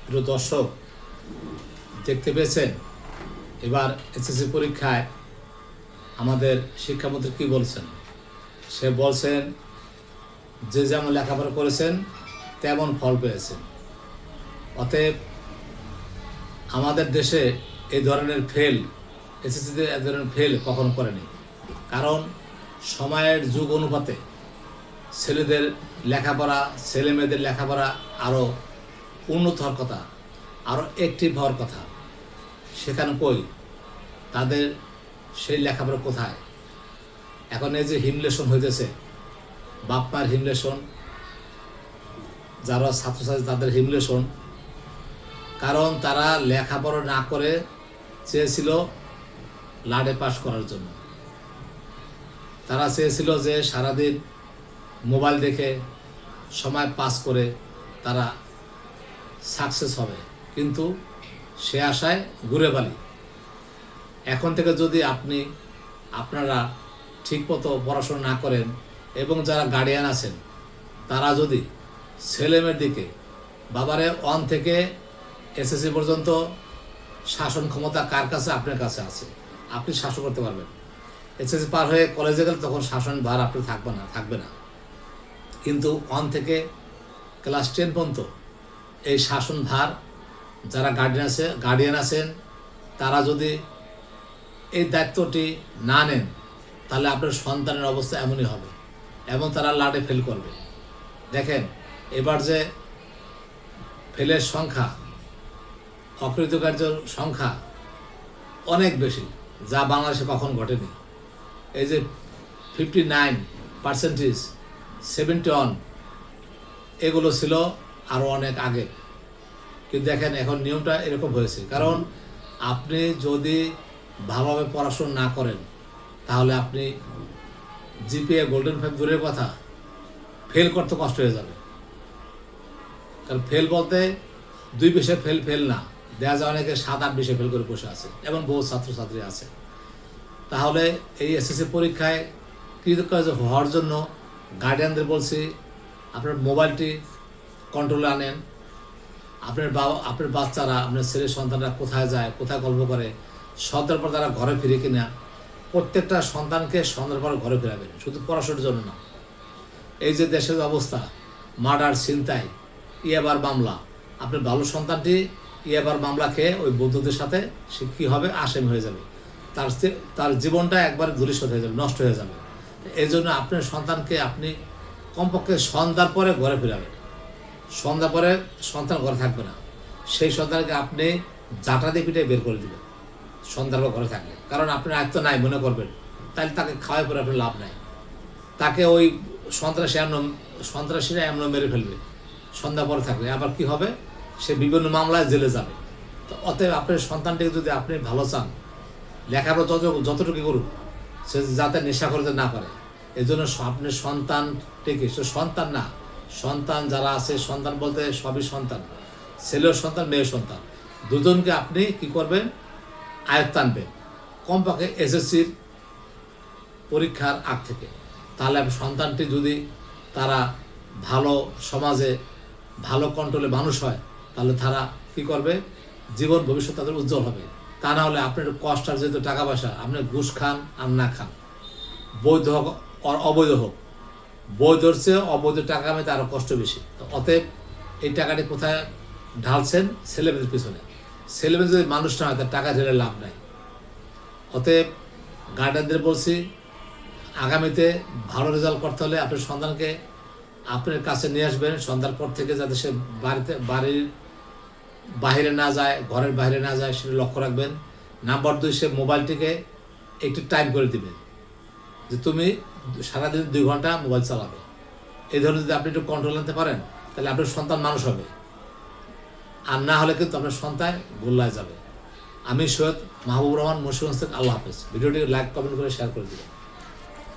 প্রিয় দর্শক, দেখতে পেয়েছেন এবার এসএসসি পরীক্ষায় আমাদের শিক্ষামন্ত্রী কী বলছেন। সে বলছেন যে যেমন লেখাপড়া করেছেন তেমন ফল পেয়েছেন। অতএব আমাদের দেশে এই ধরনের এসএসসিতে এই ধরনের ফেল কখনো করেনি। কারণ সময়ের যুগ অনুপাতে ছেলেদের লেখাপড়া, ছেলে মেয়েদের লেখাপড়া আরও উন্নত হওয়ার কথা, আরও অ্যাক্টিভ হওয়ার কথা। সেখানে কই তাদের সেই লেখাপড়া কোথায়? এখন এই যে হিমলেশন হইতেছে, বাপ মায়ের হিমলেশন, যারা ছাত্রছাত্রী তাদের হিমলেশন, কারণ তারা লেখাপড়া না করে চেয়েছিল লাডে পাস করার জন্য। তারা চেয়েছিল যে সারাদিন মোবাইল দেখে সময় পাস করে তারা সাকসেস হবে, কিন্তু সে আশায় ঘুরে বালি। এখন থেকে যদি আপনারা ঠিকমতো পড়াশোনা না করেন এবং যারা গার্ডিয়ান আছেন তারা যদি ছেলেমেয়ের দিকে বাবারে 1 থেকে এসএসসি পর্যন্ত শাসন ক্ষমতা কার কাছে? আপনার কাছে আছে, আপনি শাসন করতে পারবেন। এসএসসি পার হয়ে কলেজে গেলে তখন শাসন ভার আপনি থাকবে না। কিন্তু 1 থেকে ক্লাস 10 পর্যন্ত এই শাসন ভার যারা গার্ডিয়ান আছেন তারা যদি এই দায়িত্বটি না নেন তাহলে আপনার সন্তানের অবস্থা এমনই হবে এবং তারা লাডে ফেল করবে। দেখেন এবার যে ফেলের সংখ্যা, অকৃতকার্যের সংখ্যা অনেক বেশি, যা বাংলাদেশে কখন ঘটেনি। এই যে 59%, 71 এগুলো ছিল আরও অনেক আগে। কিন্তু দেখেন এখন নিয়মটা এরকম হয়েছে, কারণ আপনি যদি ভালোভাবে পড়াশোনা না করেন তাহলে আপনি জিপিএ গোল্ডেন 5 দূরের কথা, ফেল করতে কষ্ট হয়ে যাবে। কারণ ফেল বলতে 2 বিষয়ে ফেল না, দেখা যায় অনেকে 7-8 বিষয়ে ফেল করে বসে আছে, এবং বহু ছাত্রছাত্রী আছে। তাহলে এই এসএসসি পরীক্ষায় কৃতকার্য হওয়ার জন্য গার্ডিয়ানদের বলছি, আপনার মোবাইলটি কন্ট্রোলে আনেন। আপনার বাচ্চারা, আপনার ছেলে সন্তানরা কোথায় যায়, কোথায় গল্প করে, সন্ধ্যার পর তারা ঘরে ফিরে কিনা, প্রত্যেকটা সন্তানকে সন্ধ্যার পর ঘরে ফেরাবেন, শুধু পড়াশোনার জন্য না। এই যে দেশের অবস্থা, মার্ডার, ছিনতাই, ইয়াবার মামলা, আপনার ভালো সন্তানটি ইয়াবার মামলা খেয়ে ওই বন্ধুদের সাথে সে কী হবে? আসামি হয়ে যাবে, তার জীবনটা একবারে ধূলিসাৎ হয়ে যাবে, নষ্ট হয়ে যাবে। এই জন্য আপনার সন্তানকে আপনি কমপক্ষে সন্ধ্যার পরে ঘরে ফেরাবেন। সন্ধ্যার পরে সন্তান ঘরে থাকবে না, সেই সন্তানকে আপনি জাটা দিয়ে পিঠে বের করে দেবেন সন্ধ্যার পর ঘরে থাকলে। কারণ আপনার আয়ত্ত নাই মনে করবেন, তাহলে তাকে খাওয়াই পরে আপনার লাভ নাই। তাকে ওই সন্ত্রাসীরা এমন মেরে ফেলবে সন্ধ্যা পরে থাকলে। আবার কি হবে? সে বিভিন্ন মামলায় জেলে যাবে। তো অতএব আপনার সন্তানটিকে যদি আপনি ভালো চান, লেখাপড়া যতটুকু করুক, সে যাতে নেশা করতে না পারে, এই জন্য আপনার সন্তানটিকে, সন্তান না, সন্তান যারা আছে, সন্তান বলতে সবই সন্তান, ছেলের সন্তান, মেয়ের সন্তান, দুজনকে আপনি কি করবেন? আয়ত্ত আনবেন কমপক্ষে এসএসসির পরীক্ষার আগ থেকে। তাহলে সন্তানটি যদি তারা ভালো সমাজে, ভালো কন্ট্রোলে মানুষ হয়, তাহলে তারা কি করবে? জীবন ভবিষ্যৎ তাদের উজ্জ্বল হবে। তা না হলে আপনার কষ্ট আর যেহেতু টাকা পয়সা, আপনি ঘুষ খান আর না খান, বৈধ হোক আর অবৈধ হোক, বৈধর চেয়ে অবৈধ টাকা কামাইতে আরও কষ্ট বেশি। তো অতএব এই টাকাটি কোথায় ঢালছেন? ছেলেমেয়েদের পিছনে। ছেলেমেয়ে যদি মানুষ না হয় তার টাকা ঢেলে লাভ নাই। অতএব গার্ডিয়ানদের বলছি, আগামীতে ভালো রেজাল্ট করতে হলে আপনার সন্তানকে আপনার কাছে নিয়ে আসবেন সন্ধ্যার পর থেকে, যাতে সে বাড়ির বাইরে না যায়, ঘরের বাইরে না যায়, সেটা লক্ষ্য রাখবেন। নাম্বার 2, সে মোবাইলটিকে একটু টাইম করে দিবেন যে তুমি সারাদিন 2 ঘন্টা মোবাইল চালাবে। এই ধরনের যদি আপনি একটু কন্ট্রোল আনতে পারেন তাহলে আপনার সন্তান মানুষ হবে। আর না হলে কিন্তু আপনার সন্তান গোল্লায় যাবে। আমি সৈয়দ মাহবুবুর রহমান, মুন্সিগঞ্জ থেকে। আল্লাহ হাফেজ। ভিডিওটি লাইক, কমেন্ট করে শেয়ার করে দিবেন।